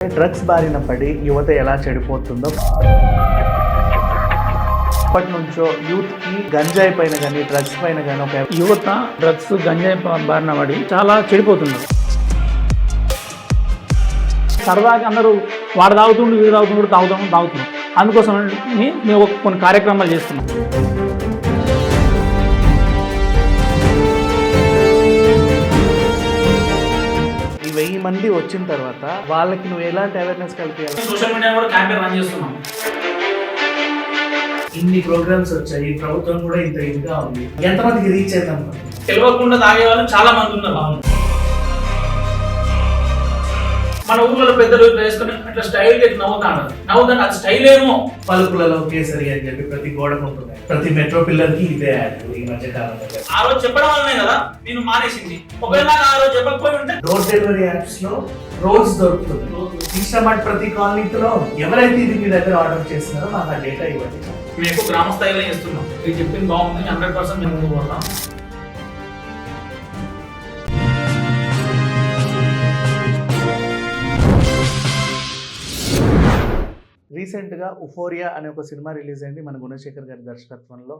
Drugs బారిన పడి యువత ఎలా చెడిపోతుందో అప్పటి నుంచో యూత్కి గంజాయి పైన కానీ డ్రగ్స్ పైన కానీ ఒక యువత డ్రగ్స్ గంజాయి బారిన పడి చాలా చెడిపోతున్నారు. సరదాగా అందరూ వాడు తాగుతుండు వీడు తాగుతుండు తాగుతున్నాం. అందుకోసం మేము కొన్ని కార్యక్రమాలు చేస్తున్నాం. ఈ 1000 మంది వచ్చిన తర్వాత వాళ్ళకి నువ్వు ఎలాంటి అవేర్నెస్ కల్పించాలి? సోషల్ మీడియా కూడా క్యాంపెయిన్ రన్ చేస్తున్నాం. ఇన్ని ప్రోగ్రామ్స్ వచ్చాయి, ప్రభుత్వం కూడా ఇంత ఇదిగా ఉంది, ఎంతమందికి రీచ్ అవుతాం? తెలియకుండా తాగే వాళ్ళు చాలా మంది ఉన్నారు. మన ఊళ్ళో పెద్దలు వేసుకుని అట్లా స్టైల్ నవ్వుతాడు అది స్టైల్ ఏమో. పలుకులలో కేసరి అని చెప్పి ప్రతి గోడ ఉంటుంది, ప్రతి మెట్రో పిల్లర్ కి ఇదే యాడ్ ఈ మధ్య కాలంలో. ఆ రోజు చెప్పడం వల్లనే కదా నేను మానేసింది. ఒకవేళ ఆ రోజు చెప్పకపోయి ఉంటే డోర్ డెలివరీ యాప్స్ లో రోజు దొరుకుతుంది. ఇన్స్టామార్ట్ ప్రతి కాలనీలో ఎవరైతే ఇది మీ దగ్గర ఆర్డర్ చేస్తున్నారో మాకు ఆ డేటా ఇవ్వండి. మేము ఎక్కువ గ్రామ స్థాయిలో చేస్తున్నాం. ఇది చెప్పింది బాగుంది, 100% మేము ముందుకు పోతాం. రీసెంట్గా ఉఫోరియా అనే ఒక సినిమా రిలీజ్ అయింది మన గుణశేఖర్ గారి దర్శకత్వంలో.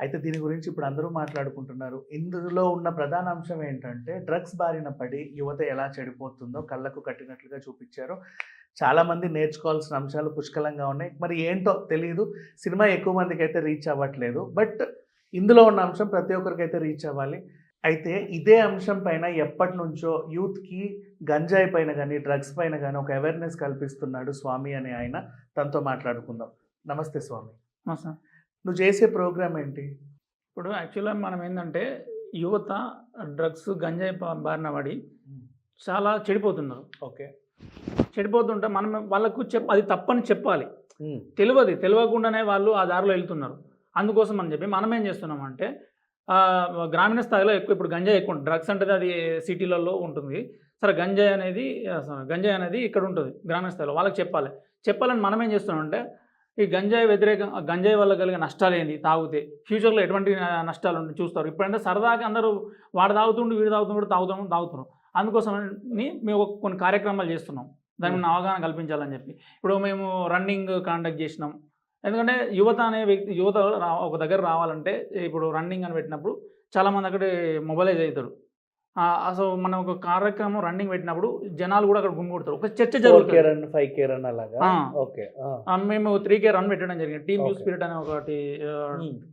అయితే దీని గురించి ఇప్పుడు అందరూ మాట్లాడుకుంటున్నారు. ఇందులో ఉన్న ప్రధాన అంశం ఏంటంటే డ్రగ్స్ బారిన పడి యువత ఎలా చెడిపోతుందో కళ్ళకు కట్టినట్లుగా చూపించారు. చాలామంది నేర్చుకోవాల్సిన అంశాలు పుష్కలంగా ఉన్నాయి. మరి ఏంటో తెలియదు, సినిమా ఎక్కువ మందికి అయితే రీచ్ అవ్వట్లేదు. బట్ ఇందులో ఉన్న అంశం ప్రతి ఒక్కరికైతే రీచ్ అవ్వాలి. అయితే ఇదే అంశం పైన ఎప్పటి నుంచో యూత్కి గంజాయి పైన కానీ డ్రగ్స్ పైన కానీ ఒక అవేర్నెస్ కల్పిస్తున్నాడు స్వామి అనే ఆయన. తనతో మాట్లాడుకుందాం. నమస్తే స్వామి. నువ్వు చేసే ప్రోగ్రామ్ ఏంటి? ఇప్పుడు యాక్చువల్గా మనం ఏంటంటే యువత డ్రగ్స్ గంజాయి బారిన పడి చాలా చెడిపోతున్నారు. ఓకే, చెడిపోతుంటే మనం వాళ్ళకు అది తప్పని చెప్పాలి. తెలియకుండానే వాళ్ళు ఆ దారిలో వెళ్తున్నారు. అందుకోసం అని చెప్పి మనం ఏం చేస్తున్నామంటే గ్రామీణ స్థాయిలో ఇప్పుడు గంజాయి ఎక్కువ ఉంటుంది. డ్రగ్స్ అంటే అది సిటీలలో ఉంటుంది. సరే, గంజాయి అనేది ఇక్కడ ఉంటుంది గ్రామీణ స్థాయిలో. వాళ్ళకి చెప్పాలని మనం ఏం చేస్తున్నామంటే ఈ గంజాయి వల్ల కలిగే నష్టాలు ఏంది, తాగితే ఫ్యూచర్లో ఎటువంటి నష్టాలు చూస్తారు. ఇప్పుడంటే సరదాగా అందరూ వాడు తాగుతుండు వీడు తాగుతున్నారు. అందుకోసం మేము కొన్ని కార్యక్రమాలు చేస్తున్నాం. దాని మీద అవగాహన కల్పించాలని చెప్పి ఇప్పుడు మేము రన్నింగ్ కండక్ట్ చేసినాం. ఎందుకంటే యువత ఒక దగ్గర రావాలంటే ఇప్పుడు రన్నింగ్ అని పెట్టినప్పుడు చాలామంది అక్కడ మొబైలైజ్ అవుతారు. అసలు మనం ఒక కార్యక్రమం రన్నింగ్ పెట్టినప్పుడు జనాలు కూడా అక్కడ గుమిగూడతారు. ఒక చర్చ జరుగుతుంది. మేము 3K రన్ పెట్టడం జరిగింది. టీమ్ న్యూ స్పిరిట్ అనే ఒకటి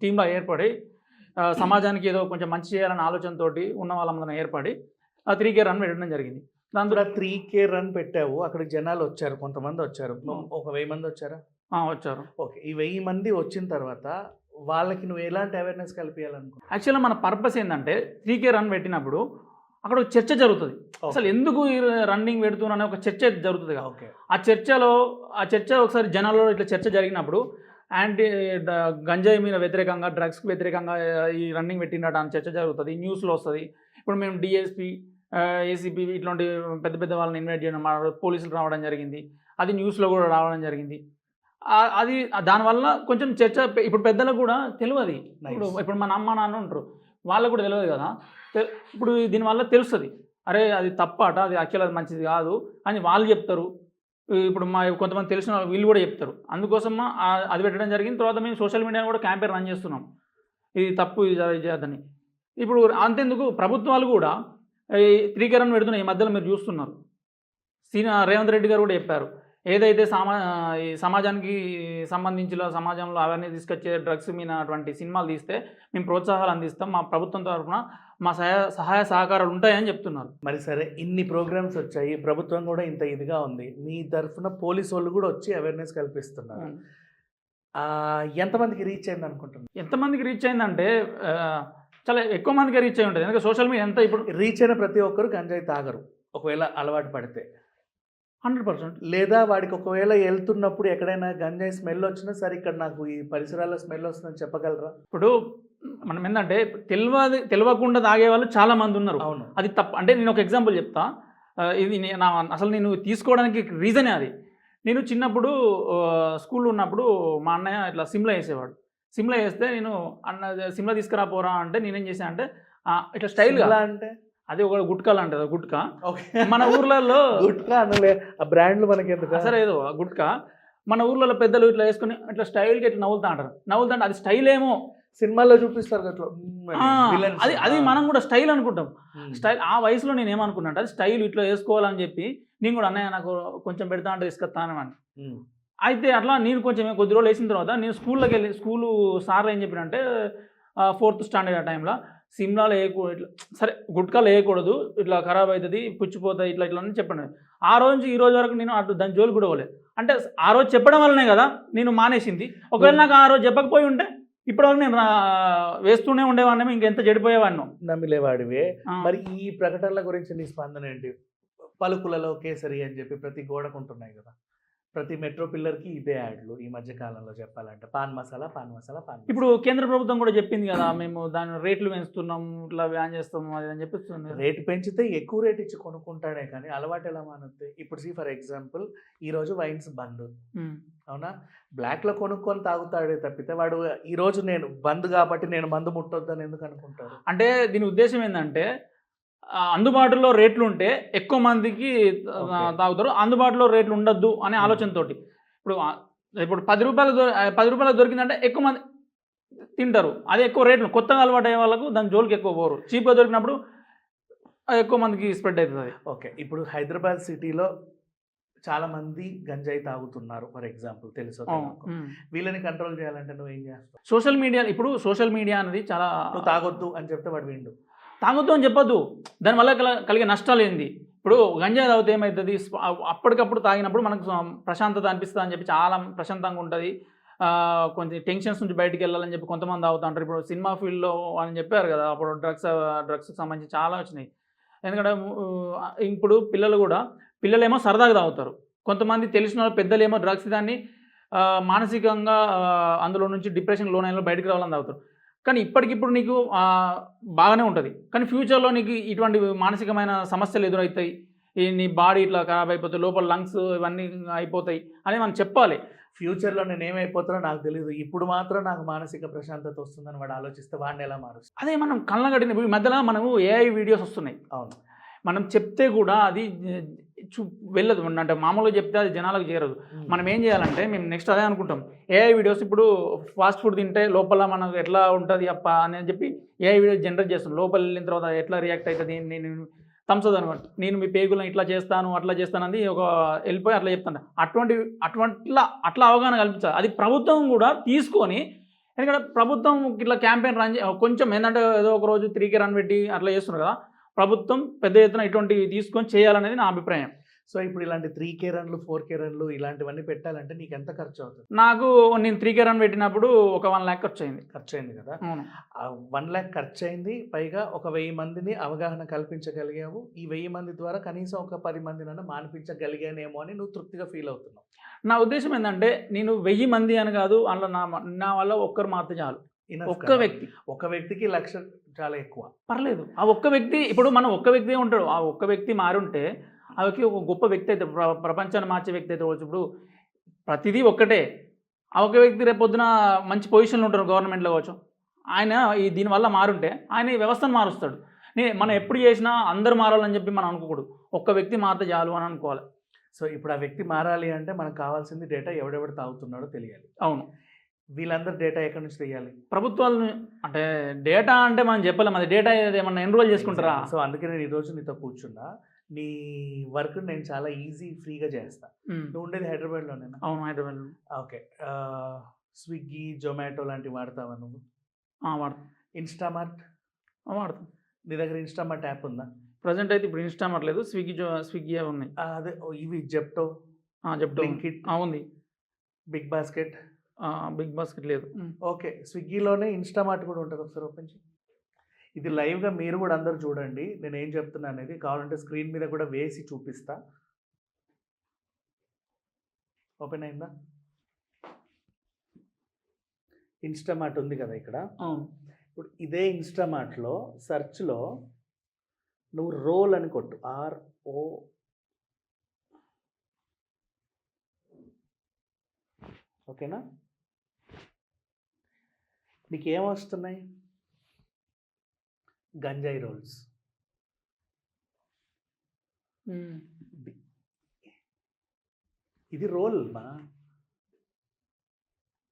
టీంలో ఏర్పడి సమాజానికి ఏదో కొంచెం మంచి చేయాలనే ఆలోచనతో ఉన్న వాళ్ళందరం ఏర్పడి 3K రన్ పెట్టడం జరిగింది. దాంతో 3K రన్ పెట్టావు, అక్కడ జనాలు వచ్చారు, కొంతమంది వచ్చారు. ఒక 1000 మంది వచ్చారా? వచ్చారు. ఓకే, ఈ 1000 మంది వచ్చిన తర్వాత వాళ్ళకి నువ్వు ఎలాంటి అవేర్నెస్ కల్పించాలనుకో? యాక్చువల్గా మన పర్పస్ ఏంటంటే 3K రన్ పెట్టినప్పుడు అక్కడ ఒక చర్చ జరుగుతుంది. అసలు ఎందుకు ఈ రన్నింగ్ పెడుతున్నా ఒక చర్చ జరుగుతుంది. ఓకే, ఆ చర్చ ఒకసారి జనాల్లో ఇట్లా చర్చ జరిగినప్పుడు గంజాయి మీద వ్యతిరేకంగా డ్రగ్స్కి వ్యతిరేకంగా ఈ రన్నింగ్ పెట్టినట్టు అని చర్చ జరుగుతుంది. న్యూస్లో వస్తుంది. ఇప్పుడు మేము డిఎస్పీ ఏసీపీ ఇట్లాంటి పెద్ద పెద్ద వాళ్ళని ఇన్వైట్ చేయడం, పోలీసులు రావడం జరిగింది. అది న్యూస్లో కూడా రావడం జరిగింది. అది దానివల్ల కొంచెం చర్చ ఇప్పుడు పెద్దలకు కూడా తెలియదు. ఇప్పుడు మన అమ్మ నాన్న ఉంటారు, వాళ్ళకు కూడా తెలియదు కదా. ఇప్పుడు దీనివల్ల తెలుస్తుంది, అరే అది తప్పట, అది యాక్చువల్ అది మంచిది కాదు అని వాళ్ళు చెప్తారు. ఇప్పుడు కొంతమంది తెలిసిన వీళ్ళు కూడా చెప్తారు. అందుకోసం అది పెట్టడం జరిగింది. తర్వాత మేము సోషల్ మీడియా కూడా క్యాంపెయిన్ రన్ చేస్తున్నాం, ఇది తప్పు, ఇది చేయద్దని. ఇప్పుడు అంతెందుకు ప్రభుత్వాలు కూడా ఈ 3K రన్ పెడుతున్నాయి. ఈ మధ్యలో మీరు చూస్తున్నారు, రేవంత్ రెడ్డి గారు కూడా చెప్పారు, ఏదైతే ఈ సమాజానికి సంబంధించిన సమాజంలో అవేర్నెస్ తీసుకొచ్చే డ్రగ్స్ మీద అటువంటి సినిమాలు తీస్తే మేము ప్రోత్సాహాలు అందిస్తాం, మా ప్రభుత్వం తరఫున మా సహాయ సహకారాలు ఉంటాయని చెప్తున్నారు. మరి సరే, ఇన్ని ప్రోగ్రామ్స్ వచ్చాయి, ప్రభుత్వం కూడా ఇంత ఇదిగా ఉంది, మీ తరఫున పోలీసు వాళ్ళు కూడా వచ్చి అవేర్నెస్ కల్పిస్తున్నారు. ఎంతమందికి రీచ్ అయింది అనుకుంటున్నారు? ఎంతమందికి రీచ్ అయిందంటే చాలా ఎక్కువ మందికి రీచ్ అయి ఉంటుంది. ఎందుకంటే సోషల్ మీడియా ఎంత ఇప్పుడు రీచ్ అయిన ప్రతి ఒక్కరు గంజాయి తాగరు, ఒకవేళ అలవాటు పడితే 100%. లేదా వాడికి ఒకవేళ వెళ్తున్నప్పుడు ఎక్కడైనా గంజాయి స్మెల్ వచ్చినా సరే ఇక్కడ నాకు ఈ పరిసరాల్లో స్మెల్ వస్తుందని చెప్పగలరా? ఇప్పుడు మనం ఏంటంటే తెలియకుండా తాగే వాళ్ళు చాలా మంది ఉన్నారు. అవును, అది తప్ప. అంటే నేను ఒక ఎగ్జాంపుల్ చెప్తా. ఇది అసలు నేను తీసుకోవడానికి రీజనే అది. నేను చిన్నప్పుడు స్కూల్లో ఉన్నప్పుడు మా అన్నయ్య ఇట్లా సిమ్లా వేసేవాడు. సిమ్లా వేస్తే నేను సిమ్లా తీసుకురాపోరా అంటే నేనేం చేశాను అంటే ఇట్లా స్టైల్గా అంటే అది ఒక గుట్కా లాంటిది గుట్కా ఓకే మన ఊర్లలో గుట్కా అనలే, ఆ బ్రాండ్లు మనకి ఎందుకు? సరే ఏదో ఆ గుట్కా మన ఊర్లలో పెద్దలు ఇట్లా వేసుకుని ఇట్లా స్టైల్గా ఇట్లా నవ్వులుతా అంటారు. నవ్వులుతా అది స్టైల్ ఏమో, సినిమాల్లో చూపిస్తారు అట్లా అది అది మనం కూడా స్టైల్ అనుకుంటాం. స్టైల్ ఆ వయసులో నేను ఏమనుకున్నా అంటే అది స్టైల్ ఇట్లా వేసుకోవాలని చెప్పి నేను కూడా అన్నయ్య నాకు కొంచెం పెడతా అంటే తీసుకొస్తాను అని. అయితే అట్లా నేను కొంచెం కొద్ది రోజులు వేసిన తర్వాత నేను స్కూల్లోకి వెళ్ళి స్కూలు సార్లు ఏం చెప్పినంటే 4th స్టాండర్డ్ ఆ టైంలో సిమ్లాలో వేయకూడదు, ఇట్లా సరే గుట్కాలు వేయకూడదు, ఇట్లా ఖరాబ్ అవుతుంది, పుచ్చిపోతుంది, ఇట్లా ఇట్లా అని చెప్పండి. ఆ రోజు నుంచి ఈ రోజు వరకు నేను అటు దాని జోలికి కూడా పోలేదు. అంటే ఆ రోజు చెప్పడం వల్లనే కదా నేను మానేసింది. ఒకవేళ నాకు ఆ రోజు చెప్పకపోయి ఉంటే ఇప్పటివరకు నేను వేస్తూనే ఉండేవాడిని, ఇంకెంత చెడిపోయేవాడిను. నమ్మిలేవాడివే. మరి ఈ ప్రకటనల గురించి నీ స్పందన ఏంటి? పలుకులలో కేసరి అని చెప్పి ప్రతి గోడకు ఉంటున్నాయి కదా, ప్రతి మెట్రో పిల్లర్కి ఇదే యాడ్లు ఈ మధ్య కాలంలో చెప్పాలంటే, pan masala pan masala pan masala. ఇప్పుడు కేంద్ర ప్రభుత్వం కూడా చెప్పింది కదా, మేము దాని రేట్లు పెంచుతున్నాం, ఇట్లా బ్యాన్ చేస్తాము అది అని చెప్పిస్తుంది. రేటు పెంచితే ఎక్కువ రేట్ ఇచ్చి కొనుక్కుంటాడే కానీ అలవాటు ఎలా మానుద్ది? ఇప్పుడు ఫర్ ఎగ్జాంపుల్ ఈరోజు వైన్స్ బంద్, అవునా? బ్లాక్లో కొనుక్కొని తాగుతాడే తప్పితే వాడు ఈరోజు నేను బంద్ కాబట్టి నేను మందు ముట్టొద్దని ఎందుకు అనుకుంటాడు? అంటే దీని ఉద్దేశం ఏంటంటే అందుబాటులో రేట్లు ఉంటే ఎక్కువ మందికి తాగుతారు, అందుబాటులో రేట్లు ఉండొద్దు అనే ఆలోచనతోటి. ఇప్పుడు 10 రూపాయలు దొరికిందంటే ఎక్కువ మంది తింటారు, అది ఎక్కువ రేట్లు. కొత్తగా అలవాటు అయ్యే వాళ్ళకు దాని జోలికి ఎక్కువ పోరు. చీప్గా దొరికినప్పుడు ఎక్కువ మందికి స్ప్రెడ్ అవుతుంది. ఓకే, ఇప్పుడు హైదరాబాద్ సిటీలో చాలా మంది గంజాయి తాగుతున్నారు ఫర్ ఎగ్జాంపుల్, తెలుసు. వీళ్ళని కంట్రోల్ చేయాలంటే నువ్వు ఏం చేస్తావు? సోషల్ మీడియా అనేది చాలా, నువ్వు తాగొద్దు అని చెప్తే వాడు విండు. తాగొద్దు అని చెప్పొద్దు, దానివల్ల కలిగే నష్టాలు ఏంది? ఇప్పుడు గంజాయి తాగితే ఏమవుతుంది, అప్పటికప్పుడు తాగినప్పుడు మనకు ప్రశాంతత అనిపిస్తుంది అని చెప్పి చాలా ప్రశాంతంగా ఉంటుంది, కొంచెం టెన్షన్స్ నుంచి బయటికి వెళ్ళాలని చెప్పి కొంతమంది తాగుతూ ఉంటారు. ఇప్పుడు సినిమా ఫీల్డ్లో అని చెప్పారు కదా, అప్పుడు డ్రగ్స్కి సంబంధించి చాలా వచ్చినాయి. ఎందుకంటే ఇప్పుడు పిల్లలేమో సరదాగా తాగుతారు, కొంతమంది తెలిసిన వాళ్ళు పెద్దలేమో డ్రగ్స్ దాన్ని మానసికంగా అందులో నుంచి డిప్రెషన్ లోనైనా బయటకు రావాలని తాగుతారు. కానీ ఇప్పటికిప్పుడు నీకు బాగానే ఉంటుంది, కానీ ఫ్యూచర్లో నీకు ఇటువంటి మానసికమైన సమస్యలు ఎదురవుతాయి, నీ బాడీ ఇట్లా ఖరాబ్ అయిపోతాయి, లోపల లంగ్స్ ఇవన్నీ అయిపోతాయి అని మనం చెప్పాలి. ఫ్యూచర్లో నేను ఏమైపోతానో నాకు తెలియదు, ఇప్పుడు మాత్రం నాకు మానసిక ప్రశాంతత వస్తుందని వాడు ఆలోచిస్తే వాడిని ఎలా మారుస్తుంది? అదే మనం కళ్ళగట్టిన ఈ మధ్యలో మనము ఏఐ వీడియోస్ వస్తున్నాయి. అవును, మనం చెప్తే కూడా అది వెళ్ళదు, అంటే మామూలుగా చెప్తే అది జనాలకు చేరదు. మనం ఏం చేయాలంటే మేము నెక్స్ట్ అదే అనుకుంటాం, ఏఐ వీడియోస్ ఇప్పుడు ఫాస్ట్ ఫుడ్ తింటే లోపల మనకు ఎట్లా ఉంటుంది అప్ప అని చెప్పి ఏఐ వీడియోస్ జనరేట్ చేస్తాం. లోపల వెళ్ళిన తర్వాత ఎట్లా రియాక్ట్ అవుతుంది, నేను థమ్సప్ అనమాట, నేను మీ పేగులను ఇట్లా చేస్తాను అట్లా చేస్తాను అని ఒక వెళ్ళిపోయి అట్లా చెప్తాను. అట్లా అవగాహన కల్పించాలి. అది ప్రభుత్వం కూడా తీసుకొని, ఎందుకంటే ప్రభుత్వం ఇట్లా క్యాంపెయిన్ రన్ కొంచెం ఏంటంటే ఏదో ఒక రోజు 3K రన్ పెట్టి అట్లా చేస్తున్నారు కదా, ప్రభుత్వం పెద్ద ఎత్తున ఇటువంటివి తీసుకొని చేయాలనేది నా అభిప్రాయం. సో ఇప్పుడు ఇలాంటి 3K రన్లు 4K రన్లు ఇలాంటివన్నీ పెట్టాలంటే నీకు ఎంత ఖర్చు అవుతుంది? నాకు నేను 3K రన్ పెట్టినప్పుడు ఒక 1 lakh ఖర్చు అయింది కదా. 1 lakh ఖర్చు అయింది, పైగా ఒక 1000 మందిని అవగాహన కల్పించగలిగావు. ఈ 1000 మంది ద్వారా కనీసం ఒక 10 మందినన్నా మానిపించగలిగానేమో అని నువ్వు తృప్తిగా ఫీల్ అవుతున్నావు. నా ఉద్దేశం ఏంటంటే నేను 1000 మంది అని కాదు, అందులో నా వల్ల ఒక్కరు మాత్రం చాలు. ఒక వ్యక్తికి 1,00,000 చాలా ఎక్కువ, పర్లేదు. ఆ ఒక్క వ్యక్తి, ఇప్పుడు మనం ఒక్క వ్యక్తి ఉంటాడు, ఆ ఒక్క వ్యక్తి మారుంటే ఆ వ్యక్తి ఒక గొప్ప వ్యక్తి అయితే, ప్రపంచాన్ని మార్చే వ్యక్తి అయితే. ఇప్పుడు ప్రతిదీ ఒక్కటే, ఆ ఒక వ్యక్తి రేపు పొద్దున మంచి పొజిషన్లో ఉంటారు, గవర్నమెంట్లో కావచ్చు, ఆయన దీనివల్ల మారుంటే ఆయన ఈ వ్యవస్థను మారుస్తాడు. మనం ఎప్పుడు చేసినా అందరూ మారాలని చెప్పి మనం అనుకోకూడదు, ఒక్క వ్యక్తి మారితే చాలు అని అనుకోవాలి. సో ఇప్పుడు ఆ వ్యక్తి మారాలి అంటే మనకు కావాల్సింది డేటా, ఎవడెవడు తాగుతున్నాడో తెలియాలి. అవును, వీళ్ళందరూ డేటా ఎక్కడి నుంచి తెలియాలి? ప్రభుత్వాలు. అంటే డేటా అంటే మనం చెప్పలేము, అది డేటా ఏమన్నా ఎన్రోల్ చేసుకుంటారా? సో అందుకే నేను ఈరోజు నీతో కూర్చున్నా, నీ వర్క్ నేను చాలా ఫ్రీగా చేస్తా. నువ్వు ఉండేది హైదరాబాద్లోనేనా? అవును, హైదరాబాద్లో. ఓకే, స్విగ్గీ జొమాటో లాంటివి వాడతావా నువ్వు? వాడతాం. ఇన్స్టామార్ట్ వాడతాం. నీ దగ్గర ఇన్స్టామార్ట్ యాప్ ఉందా? ప్రజెంట్ అయితే ఇప్పుడు ఇన్స్టామార్ట్ లేదు, స్విగ్గీ ఉన్నాయి. అదే ఇవి జెప్టో బ్లింకిట్ ఉంది. బిగ్ బాస్కెట్ లేదు. ఓకే, స్విగ్గీలోనే ఇన్స్టామార్ట్ కూడా ఉంటుంది, ఒకసారి ఓపెన్ చేయి. ఇది లైవ్గా మీరు కూడా అందరు చూడండి, నేను ఏం చెప్తున్నా అనేది. కావాలంటే స్క్రీన్ మీద కూడా వేసి చూపిస్తా. ఓపెన్ అయిందా? ఇన్స్టామార్ట్ ఉంది కదా ఇక్కడ. ఇప్పుడు ఇదే ఇన్స్టామార్ట్లో సెర్చ్లో నువ్వు రోల్ అని కొట్టు, RO. ఓకేనా? నీకు ఏమొస్తున్నాయి? గంజాయి రోల్స్. ఇది రోల్ మా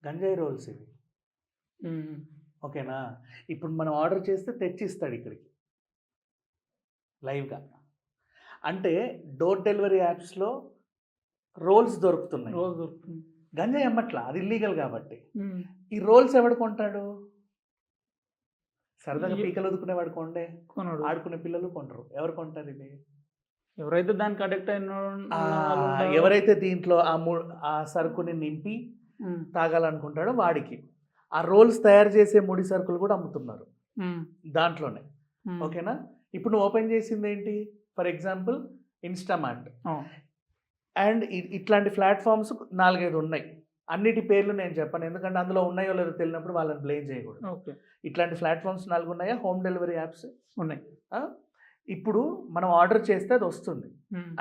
గంజాయి రోల్స్ ఇవి, ఓకేనా. ఇప్పుడు మనం ఆర్డర్ చేస్తే తెచ్చిస్తాడు ఇక్కడికి లైవ్గా. అంటే డోర్ డెలివరీ యాప్స్లో రోల్స్ దొరుకుతున్నాయి, రోజు దొరుకుతుంది. గంజాయి అమ్మట్లా, అది ఇల్లీగల్ కాబట్టి. ఈ రోల్స్ ఎవడు కొంటాడు? సరదాగా పీకలు వదుకునేవాడు కొండే, కొనడు. ఆడుకునే పిల్లలు కొంటారు. ఎవరు కొంటారు ఇది? ఎవరైతే దానికి అడిక్ట్ అయిన ఎవరైతే దీంట్లో ఆ సరుకుని నింపి తాగాలనుకుంటాడో వాడికి. ఆ రోల్స్ తయారు చేసే ముడి సరుకులు కూడా అమ్ముతున్నారు దాంట్లోనే, ఓకేనా. ఇప్పుడు నువ్వు ఓపెన్ చేసింది ఏంటి? ఫర్ ఎగ్జాంపుల్ ఇన్స్టామార్ట్ అండ్ ఇట్లాంటి ప్లాట్ఫామ్స్ 4-5 ఉన్నాయి. అన్నిటి పేర్లు నేను చెప్పను, ఎందుకంటే అందులో ఉన్నాయో లేదో తెలియనప్పుడు వాళ్ళని బ్లేమ్ చేయకూడదు. ఓకే, ఇట్లాంటి ప్లాట్ఫామ్స్ 4 ఉన్నాయా? హోమ్ డెలివరీ యాప్స్ ఉన్నాయి. ఇప్పుడు మనం ఆర్డర్ చేస్తే అది వస్తుంది.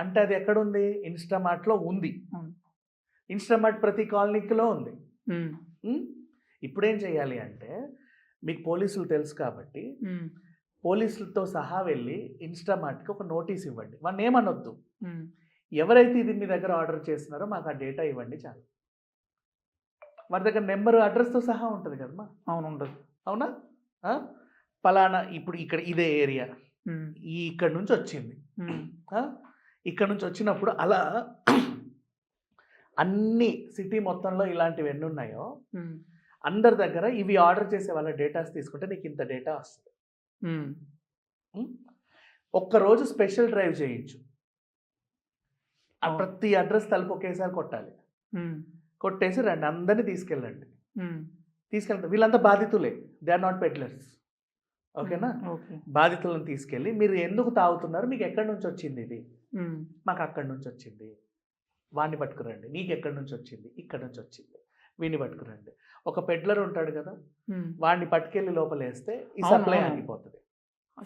అంటే అది ఎక్కడుంది? ఇన్స్టామార్ట్లో ఉంది. ఇన్స్టామార్ట్ ప్రతి కాలనీలో ఉంది. ఇప్పుడేం చేయాలి అంటే, మీకు పోలీసులు తెలుసు కాబట్టి పోలీసులతో సహా వెళ్ళి ఇన్స్టామార్ట్కి ఒక నోటీస్ ఇవ్వండి. వాడిని ఏమనొద్దు, ఎవరైతే ఇది మీ దగ్గర ఆర్డర్ చేస్తున్నారో మాకు ఆ డేటా ఇవ్వండి చాలు. వారి దగ్గర నెంబర్ అడ్రస్తో సహా ఉంటుంది కదమ్మా. అవును, ఉండదు. అవునా? పలానా ఇప్పుడు ఇక్కడ ఇదే ఏరియా, ఇక్కడ నుంచి వచ్చింది, ఇక్కడ నుంచి వచ్చినప్పుడు అలా అన్ని సిటీ మొత్తంలో ఇలాంటివి ఎన్ని ఉన్నాయో అందరి దగ్గర ఇవి ఆర్డర్ చేసే వాళ్ళ డేటాస్ తీసుకుంటే నీకు ఇంత డేటా వస్తుంది. ఒక్కరోజు స్పెషల్ డ్రైవ్ చేయించు, ప్రతి అడ్రస్ తలుపు ఒకేసారి కొట్టాలి. కొట్టేసి రండి, అందరినీ తీసుకెళ్ళండి. తీసుకెళ్తారు, వీళ్ళంతా బాధితులే, దే ఆర్ నాట్ పెడ్లర్స్, ఓకేనా. బాధితులను తీసుకెళ్ళి మీరు ఎందుకు తాగుతున్నారు, మీకు ఎక్కడి నుంచి వచ్చింది ఇది? మాకు అక్కడి నుంచి వచ్చింది. వాడిని పట్టుకురండి. నీకు ఎక్కడి నుంచి వచ్చింది? ఇక్కడ నుంచి వచ్చింది. వీడిని పట్టుకురండి. ఒక పెడ్లర్ ఉంటాడు కదా, వాడిని పట్టుకెళ్ళి లోపలేస్తే ఈ సప్లై ఆగిపోతుంది.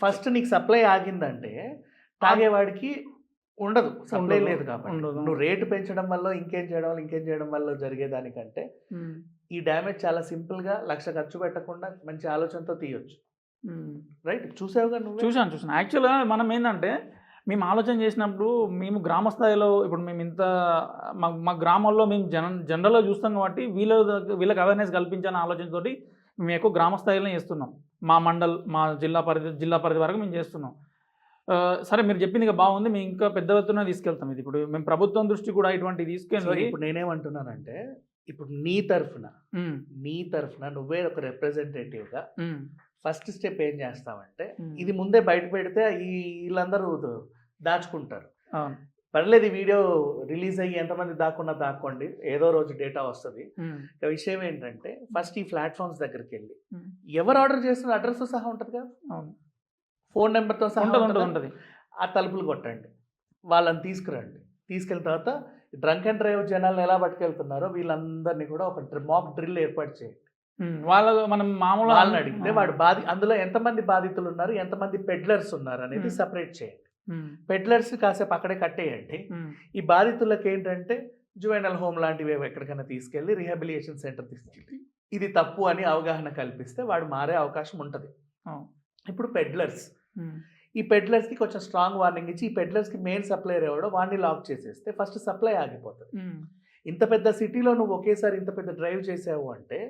ఫస్ట్ నీకు సప్లై ఆగిందంటే తాగేవాడికి ఉండదు, సప్లై లేదు కాబట్టి. నువ్వు రేటు పెంచడం వల్ల ఇంకేం చేయడం వల్ల జరిగేదానికంటే ఈ డ్యామేజ్ చాలా సింపుల్గా 1,00,000 ఖర్చు పెట్టకుండా మంచి ఆలోచనతో తీయొచ్చు. రైట్, చూసావుగా నువ్వు? చూసాను. యాక్చువల్గా మనం ఏంటంటే, మేము ఆలోచన చేసినప్పుడు మేము గ్రామ స్థాయిలో, ఇప్పుడు మేము ఇంత మా గ్రామాల్లో మేము జనరల్గా చూస్తాం కాబట్టి వీళ్ళకి అవేర్నెస్ కల్పించాలని ఆలోచనతోటి మేము ఎక్కువ గ్రామ స్థాయిలో చేస్తున్నాం. మా మా జిల్లా పరిధి వరకు మేము చేస్తున్నాం. సరే, మీరు చెప్పింది ఇక బాగుంది, మేము ఇంకా పెద్ద ఎత్తున తీసుకెళ్తాం. ఇది ఇప్పుడు మేము ప్రభుత్వం దృష్టి కూడా ఇటువంటి తీసుకెళ్ళి. ఇప్పుడు నేనేమంటున్నానంటే, ఇప్పుడు నీ తరఫున నువ్వే ఒక రిప్రజెంటేటివ్గా ఫస్ట్ స్టెప్ ఏం చేస్తావంటే, ఇది ముందే బయట పెడితే వీళ్ళందరూ దాచుకుంటారు. పర్లేదు, ఈ వీడియో రిలీజ్ అయ్యి ఎంతమంది దాక్కోండి, ఏదో రోజు డేటా వస్తుంది. ఇక విషయం ఏంటంటే, ఫస్ట్ ఈ ప్లాట్ఫామ్స్ దగ్గరికి వెళ్ళి ఎవరు ఆర్డర్ చేస్తున్న అడ్రస్తో సహా ఉంటుంది కదా, ఫోన్ నెంబర్తో సహా ఉంటుంది. ఆ తలుపులు కొట్టండి, వాళ్ళని తీసుకురండి. తీసుకెళ్ళిన తర్వాత డ్రంక్ అండ్ డ్రైవ్ జనాలను ఎలా పట్టుకెళ్తున్నారో వీళ్ళందరినీ కూడా ఒక మాక్ డ్రిల్ ఏర్పాటు చేయండి. మనం మామూలు వాళ్ళని అడిగితే అందులో ఎంతమంది బాధితులు ఉన్నారు, ఎంతమంది పెడ్లర్స్ ఉన్నారు అనేది సపరేట్ చేయండి. పెడ్లర్స్ కాసేపు అక్కడే కట్టేయండి. ఈ బాధితులకు ఏంటంటే జువెనల్ హోమ్ లాంటివి ఎక్కడికైనా తీసుకెళ్ళి రీహాబిలిటేషన్ సెంటర్ తీసుకెళ్ళి ఇది తప్పు అని అవగాహన కల్పిస్తే వాడు మారే అవకాశం ఉంటుంది. ఇప్పుడు ఈ పెడ్లర్స్కి కొంచెం స్ట్రాంగ్ వార్నింగ్ ఇచ్చి, ఈ పెడ్లర్స్కి మెయిన్ సప్లైర్ ఎవడో వాడిని లాక్ చేసేస్తే ఫస్ట్ సప్లై ఆగిపోతుంది. ఇంత పెద్ద సిటీలో నువ్వు ఒకేసారి ఇంత పెద్ద డ్రైవ్ చేసావు అంటే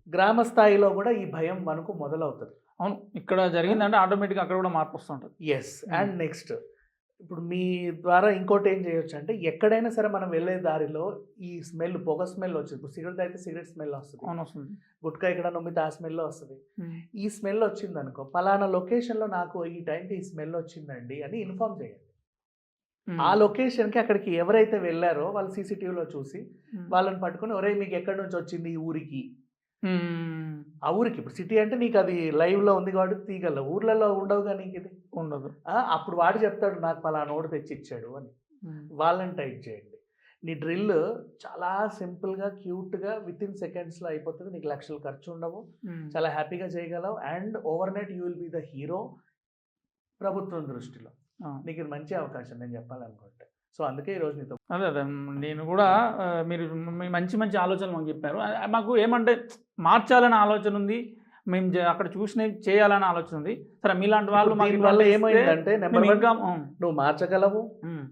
గ్రామ స్థాయిలో కూడా ఈ భయం మనకు మొదలవుతుంది. అవును, ఇక్కడ జరిగిందంటే ఆటోమేటిక్గా అక్కడ కూడా మార్పు వస్తుంటుంది. ఎస్, అండ్ నెక్స్ట్ ఇప్పుడు మీ ద్వారా ఇంకోటి ఏం చేయొచ్చు అంటే, ఎక్కడైనా సరే మనం వెళ్ళే దారిలో ఈ స్మెల్, పొగ స్మెల్ వచ్చింది. ఇప్పుడు సిగరెట్ అయితే సిగరెట్ స్మెల్ వస్తుంది, గుట్కా ఇక్కడ నమ్మితే ఆ స్మెల్ వస్తుంది. ఈ స్మెల్ వచ్చింది అనుకో, పలానా లొకేషన్లో నాకు ఈ టైంకి ఈ స్మెల్ వచ్చిందండి అని ఇన్ఫార్మ్ చేయండి. ఆ లొకేషన్కి అక్కడికి ఎవరైతే వెళ్ళారో వాళ్ళు సీసీటీవీలో చూసి వాళ్ళని పట్టుకుని, ఒరే మీకు ఎక్కడి నుంచి వచ్చింది ఈ ఊరికి, ఆ ఊరికి. ఇప్పుడు సిటీ అంటే నీకు అది లైవ్లో ఉంది కాబట్టి తీగల, ఊర్లలో ఉండవుగా, నీకు ఇది ఉండదు. అప్పుడు వాడు చెప్తాడు నాకు పలానా ఓడి తెచ్చి ఇచ్చాడు అని. వాళ్ళని టైప్ చేయండి. నీ డ్రిల్ చాలా సింపుల్గా, క్యూట్గా, విత్-ఇన్ సెకండ్స్లో అయిపోతుంది. నీకు 1,00,000 ఖర్చు ఉండవు, చాలా హ్యాపీగా చేయగలవు. And over night you will be the hero ప్రభుత్వం దృష్టిలో. నీకు ఇది మంచి అవకాశం నేను చెప్పాలనుకుంటే. సో అందుకే ఈరోజు నీతో అదే నేను కూడా మీరు మంచి ఆలోచనలు మాకు చెప్పారు. మాకు ఏమంటే మార్చాలనే ఆలోచన ఉంది. మేము అక్కడ చూసినవి చేయాలని ఆలోచన ఉంది. సరే మీలాంటి వాళ్ళు మాకు దీనివల్ల ఇట్లాంటివి ఇస్తే ఏమైందంటే నెంబర్ మేము 1 ఇంకా నువ్వు మార్చగలవు,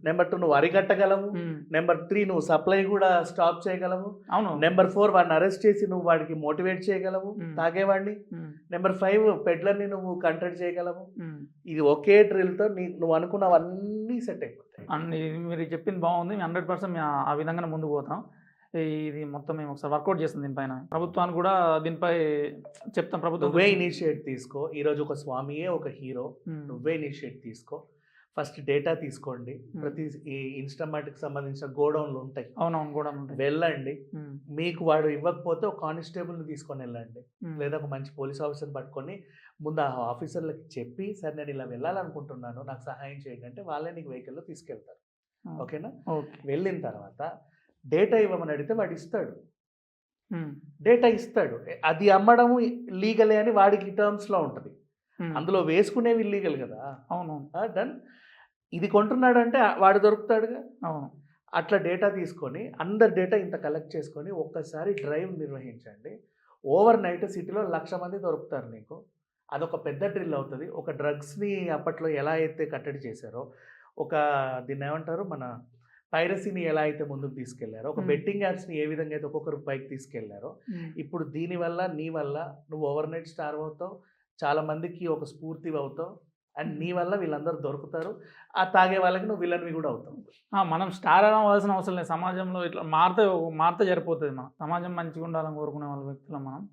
నెంబర్ 2 నువ్వు అరికట్టగలవు, నెంబర్ 3 నువ్వు సప్లై కూడా స్టాప్ చేయగలవు, అవును. నెంబర్ 4 వాడిని అరెస్ట్ చేసి నువ్వు వాడికి మోటివేట్ చేయగలవు తాగేవాడిని, నెంబర్ 5 పెడ్లర్ని నువ్వు కంట్రోల్ చేయగలవు. ఇది ఒకే డ్రిల్తో నువ్వు అనుకున్నవన్నీ సెట్ అయిపోతాయి. అండ్ మీరు చెప్పింది బాగుంది. 100% మేము ఆ విధంగానే ముందుకు పోతాం. ఇది మొత్తం మేము ఒకసారి వర్కౌట్ చేస్తాం దీనిపైన. ప్రభుత్వాన్ని కూడా దీనిపై చెప్తాం. ప్రభుత్వం నువ్వే ఇనిషియేట్ తీసుకో. ఈరోజు ఒక స్వామియే ఒక హీరో. నువ్వే ఇనిషియేట్ తీసుకో. ఫస్ట్ డేటా తీసుకోండి. ప్రతి ఈ ఇన్స్టామార్ట్కి సంబంధించిన గోడౌన్లు ఉంటాయి. అవునవును కూడా ఉంటాయి. వెళ్ళండి. మీకు వాడు ఇవ్వకపోతే ఒక కానిస్టేబుల్ని తీసుకొని వెళ్ళండి, లేదా ఒక మంచి పోలీస్ ఆఫీసర్ని పట్టుకొని ముందు ఆ ఆఫీసర్లకి చెప్పి, సార్ నేను ఇలా వెళ్ళాలనుకుంటున్నాను, నాకు సహాయం చేయండి అంటే వాళ్ళే నీకు వెహికల్లో తీసుకెళ్తారు. ఓకేనా? వెళ్ళిన తర్వాత డేటా ఇవ్వమని అడిగితే వాడు ఇస్తాడు. డేటా ఇస్తాడు. అది అమ్మడము లీగలే అని వాడికి టర్మ్స్లో ఉంటుంది. అందులో వేసుకునేవి ఇల్లీగల్ కదా. అవును. డన్. ఇది కొంటున్నాడంటే వాడు దొరుకుతాడుగా. అవును. అట్లా డేటా తీసుకొని అందరి డేటా ఇంత కలెక్ట్ చేసుకొని ఒక్కసారి డ్రైవ్ నిర్వహించండి. ఓవర్ నైట్ సిటీలో 1,00,000 మంది దొరుకుతారు నీకు. అదొక పెద్ద డ్రిల్ అవుతుంది. ఒక డ్రగ్స్ని అప్పట్లో ఎలా అయితే కట్టడి చేశారో, ఒక దీన్ని ఏమంటారు, మన పైరసీని ఎలా అయితే ముందుకు తీసుకెళ్లారో, ఒక బెట్టింగ్ యాప్స్ని ఏ విధంగా అయితే ఒక్కొక్కరు పైకి తీసుకెళ్లారో, ఇప్పుడు దీనివల్ల నీ వల్ల నువ్వు ఓవర్ నైట్ స్టార్ అవుతావు, చాలా మందికి ఒక స్ఫూర్తి అవుతావు, అండ్ నీ వల్ల వీళ్ళందరూ దొరుకుతారు. ఆ తాగే వాళ్ళకి నువ్వు విలన్వి కూడా అవుతావు. మనం స్టార్ అవ్వాల్సిన అవసరం లేదు. సమాజంలో ఇట్లా మారితే సరిపోతుంది. మనం సమాజం మంచిగా ఉండాలని కోరుకునే వాళ్ళ వ్యక్తులు మనం.